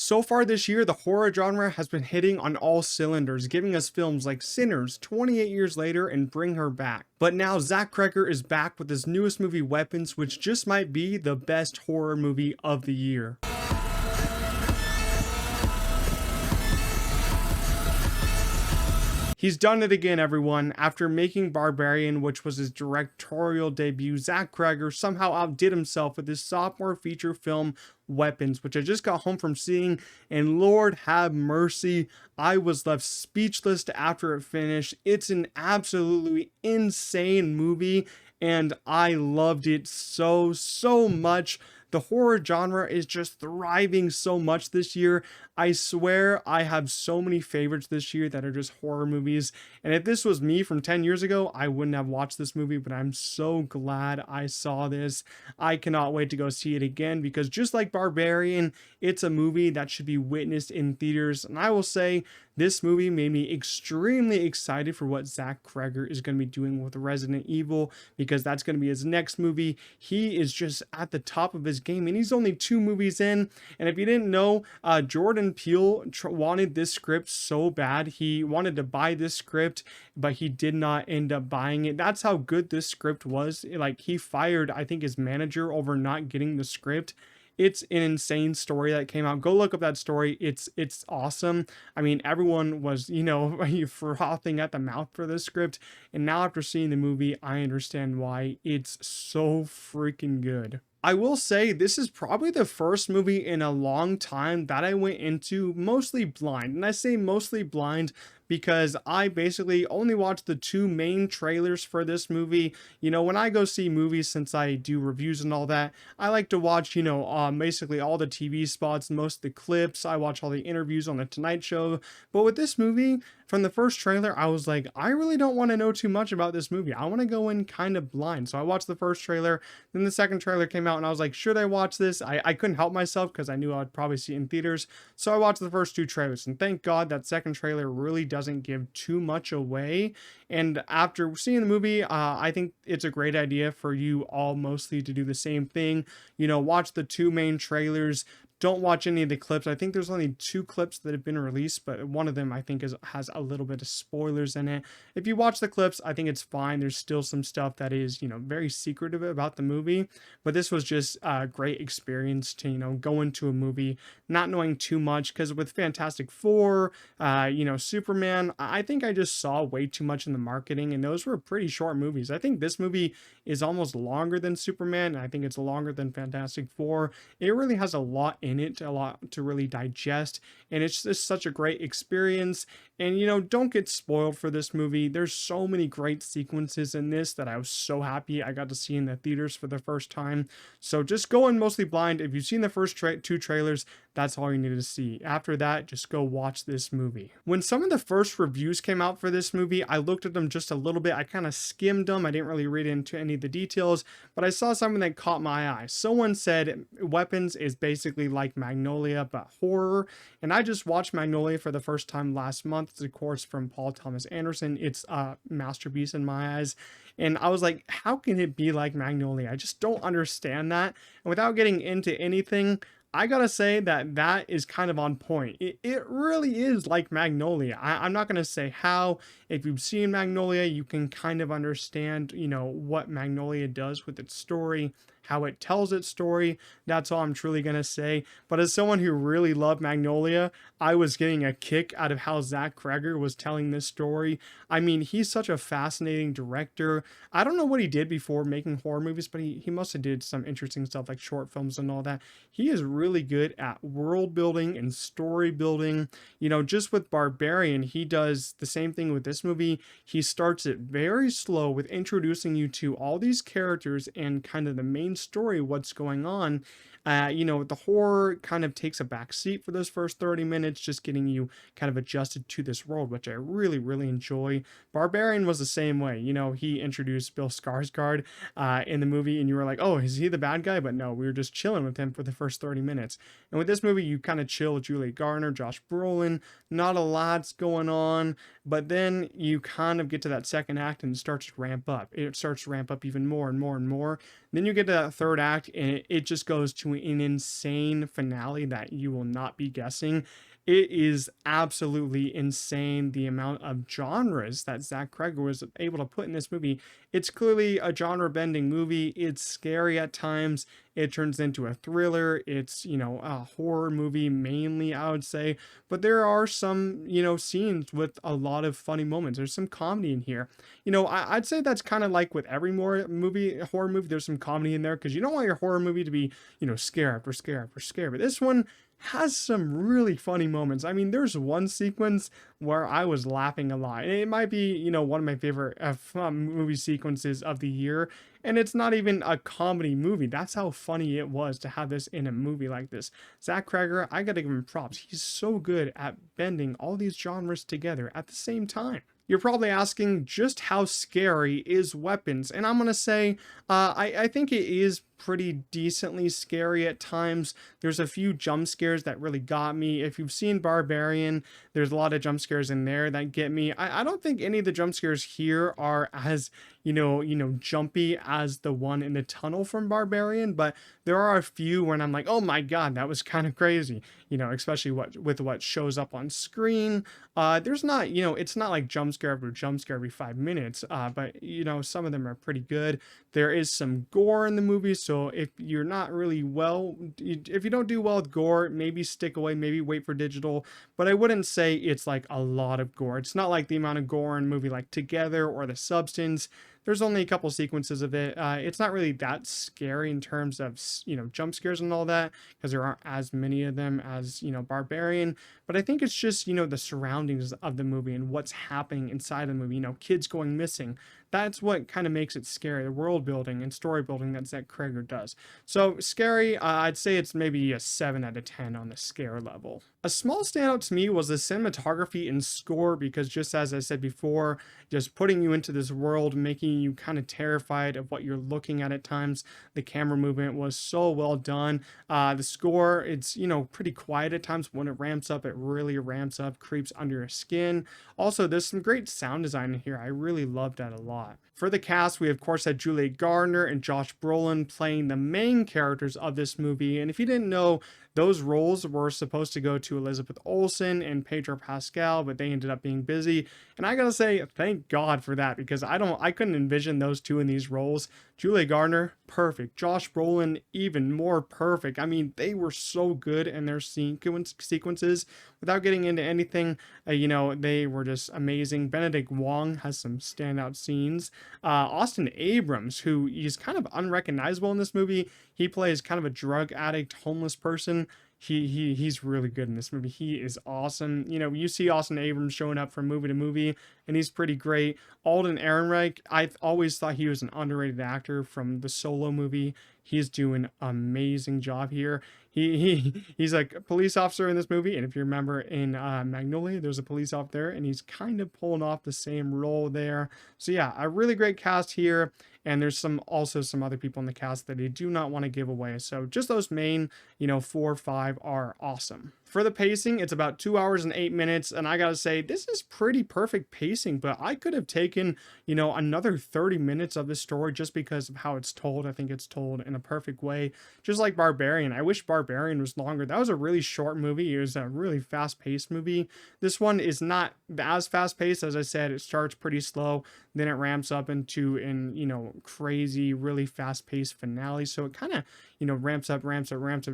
So far this year, the horror genre has been hitting on all cylinders, giving us films like Sinners 28 years later and Bring Her Back. But now Zach Cregger is back with his newest movie Weapons, which just might be the best horror movie of the year. He's done it again, everyone. After making Barbarian, which was his directorial debut, Zach Cregger somehow outdid himself with his sophomore feature film, Weapons, which I just got home from seeing, and Lord have mercy, I was left speechless after it finished. It's an absolutely insane movie, and I loved it so much. The horror genre is just thriving so much this year. I swear I have so many favorites this year that are just horror movies. And if this was me from 10 years ago, I wouldn't have watched this movie, but I'm so glad I saw this. I cannot wait to go see it again because just like Barbarian, it's a movie that should be witnessed in theaters. And I will say, this movie made me extremely excited for what Zach Cregger is going to be doing with Resident Evil because that's going to be his next movie. He is just at the top of his game and he's only 2 movies in. And if you didn't know, Jordan Peele wanted this script so bad. He wanted to buy this script, but he did not end up buying it. That's how good this script was. Like, he fired, I think, his manager over not getting the script. It's an insane story that came out. Go look up that story. It's awesome. I mean, everyone was, frothing at the mouth for this script. And now after seeing the movie, I understand why. It's so freaking good. I will say this is probably the first movie in a long time that I went into mostly blind. And I say mostly blind because I basically only watched the 2 main trailers for this movie. When I go see movies, since I do reviews and all that, I like to watch, basically all the TV spots, most of the clips. I watch all the interviews on the Tonight Show. But with this movie, from the first trailer, I was like, I really don't want to know too much about this movie. I want to go in kind of blind. So I watched the first trailer, then the second trailer came out and I was like, should I watch this? I couldn't help myself because I knew I'd probably see it in theaters. So I watched the first 2 trailers and thank God that second trailer really doesn't give too much away. And after seeing the movie, I think it's a great idea for you all mostly to do the same thing. Watch the 2 main trailers. Don't watch any of the clips. I think there's only 2 clips that have been released, but one of them I think has a little bit of spoilers in it. If you watch the clips, I think it's fine. There's still some stuff that is, very secretive about the movie, but this was just a great experience to, go into a movie not knowing too much, because with Fantastic Four, Superman, I think I just saw way too much in the marketing, and those were pretty short movies. I think this movie is almost longer than Superman, and I think it's longer than Fantastic Four. It really has a lot in it, a lot to really digest, and it's just such a great experience. And don't get spoiled for this movie. There's so many great sequences in this that I was so happy I got to see in the theaters for the first time. So just go in mostly blind. If you've seen the first 2 trailers, that's all you need to see. After that, just go watch this movie. When some of the first reviews came out for this movie, I looked at them just a little bit. I kind of skimmed them. I didn't really read into any of the details, but I saw something that caught my eye. Someone said Weapons is basically like Magnolia, but horror. And I just watched Magnolia for the first time last month. It's, of course, from Paul Thomas Anderson. It's a masterpiece in my eyes. And I was like, how can it be like Magnolia? I just don't understand that. And without getting into anything, I gotta say that is kind of on point. It really is like Magnolia. I'm not gonna say how. If you've seen Magnolia, you can kind of understand, what Magnolia does with its story, how it tells its story. That's all I'm truly gonna say. But as someone who really loved Magnolia, I was getting a kick out of how Zach Cregger was telling this story. I mean, he's such a fascinating director. I don't know what he did before making horror movies, but he must have did some interesting stuff like short films and all that. He is really good at world building and story building. Just with Barbarian, he does the same thing with this movie. He starts it very slow with introducing you to all these characters and kind of the main story, what's going on. The horror kind of takes a back seat for those first 30 minutes, just getting you kind of adjusted to this world, which I really enjoy. Barbarian was the same way. He introduced Bill Skarsgård in the movie, and you were like, oh, is he the bad guy? But no, we were just chilling with him for the first 30 minutes. And with this movie, you kind of chill with Julia Garner, Josh Brolin. Not a lot's going on, but then you kind of get to that second act and it starts to ramp up. It starts to ramp up even more and more and more. Then you get to that third act and it just goes to to an insane finale that you will not be guessing. It is absolutely insane the amount of genres that Zach Cregger was able to put in this movie. It's clearly a genre bending movie. It's scary at times. It turns into a thriller. It's, a horror movie mainly, I would say. But there are some, scenes with a lot of funny moments. There's some comedy in here. I'd say that's kind of like with every horror movie, there's some comedy in there because you don't want your horror movie to be, scare after scare after scare. But this one has some really funny moments. I mean, there's one sequence where I was laughing a lot. And it might be, one of my favorite movie sequences of the year. And it's not even a comedy movie. That's how funny it was to have this in a movie like this. Zach Cregger, I gotta give him props. He's so good at bending all these genres together at the same time. You're probably asking, just how scary is Weapons? And I'm going to say, I think it is pretty decently scary at times. There's a few jump scares that really got me. If you've seen Barbarian, there's a lot of jump scares in there that get me. I don't think any of the jump scares here are as, jumpy as the one in the tunnel from Barbarian, but there are a few when I'm like, oh my God, that was kind of crazy, especially with what shows up on screen. There's not, it's not like jump scare after jump scare every 5 minutes, but some of them are pretty good. There is some gore in the movie, so if you're not really if you don't do well with gore, maybe stick away, maybe wait for digital, but I wouldn't say it's like a lot of gore. It's not like the amount of gore in a movie like Together or The Substance. There's only a couple sequences of it. It's not really that scary in terms of, jump scares and all that, because there aren't as many of them as, Barbarian. But I think it's just, the surroundings of the movie and what's happening inside the movie, kids going missing. That's what kind of makes it scary, the world building and story building that Zach Cregger does. So scary, I'd say it's maybe a 7 out of 10 on the scare level. A small standout to me was the cinematography and score, because just as I said before, just putting you into this world, making you kind of terrified of what you're looking at times. The camera movement was so well done. The score, it's, pretty quiet at times. When it ramps up, it really ramps up, creeps under your skin. Also, there's some great sound design in here. I really loved that a lot. For the cast, we of course had Julia Garner and Josh Brolin playing the main characters of this movie. And if you didn't know, those roles were supposed to go to Elizabeth Olsen and Pedro Pascal, but they ended up being busy. And I gotta say, thank God for that, because I couldn't envision those two in these roles. Julia Garner, perfect. Josh Brolin, even more perfect. I mean, they were so good in their sequences. Without getting into anything, they were just amazing. Benedict Wong has some standout scenes. Austin Abrams, who is kind of unrecognizable in this movie. He plays kind of a drug addict, homeless person. He's really good in this movie. He is awesome. You see Austin Abrams showing up from movie to movie, and he's pretty great. Alden Ehrenreich, I always thought he was an underrated actor from the Solo movie. He's doing an amazing job here. He's like a police officer in this movie, and if you remember in Magnolia, there's a police officer there, and he's kind of pulling off the same role there. So yeah, a really great cast here, and there's also some other people in the cast that I do not want to give away. So just those main, 4 or 5 are awesome. For the pacing, it's about 2 hours and 8 minutes, and I gotta say, this is pretty perfect pacing, but I could have taken, another 30 minutes of this story just because of how it's told. I think it's told in a perfect way, just like Barbarian. I wish Barbarian was longer. That was a really short movie. It was a really fast-paced movie. This one is not as fast-paced. As I said, it starts pretty slow, then it ramps up into crazy, really fast-paced finale, so it kind of, ramps up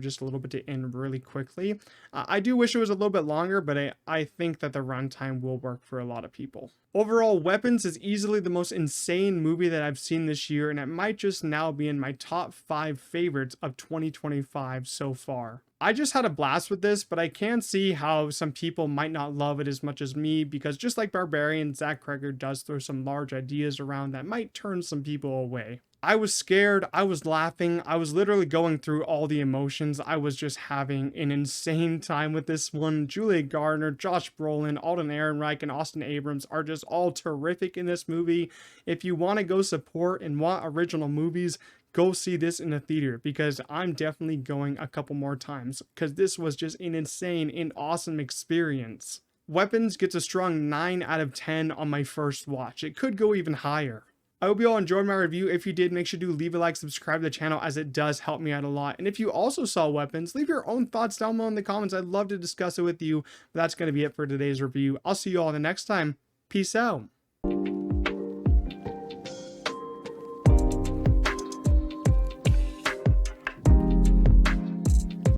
just a little bit to end really quickly. I do wish it was a little bit longer, but I think that the runtime will work for a lot of people. Overall, Weapons is easily the most insane movie that I've seen this year, and it might just now be in my top 5 favorites of 2025 so far. I just had a blast with this, but I can see how some people might not love it as much as me, because just like Barbarian, Zach Cregger does throw some large ideas around that might turn some people away. I was scared, I was laughing, I was literally going through all the emotions. I was just having an insane time with this one. Julia Garner, Josh Brolin, Alden Ehrenreich, and Austin Abrams are just all terrific in this movie. If you want to go support and want original movies, go see this in the theater, because I'm definitely going a couple more times, because this was just an insane and awesome experience. Weapons gets a strong 9 out of 10 on my first watch. It could go even higher. I hope you all enjoyed my review. If you did, make sure to leave a like, subscribe to the channel, as it does help me out a lot. And if you also saw weapons, leave your own thoughts down below in the comments. I'd love to discuss it with you. But that's going to be it for today's review. I'll see you all the next time. Peace out.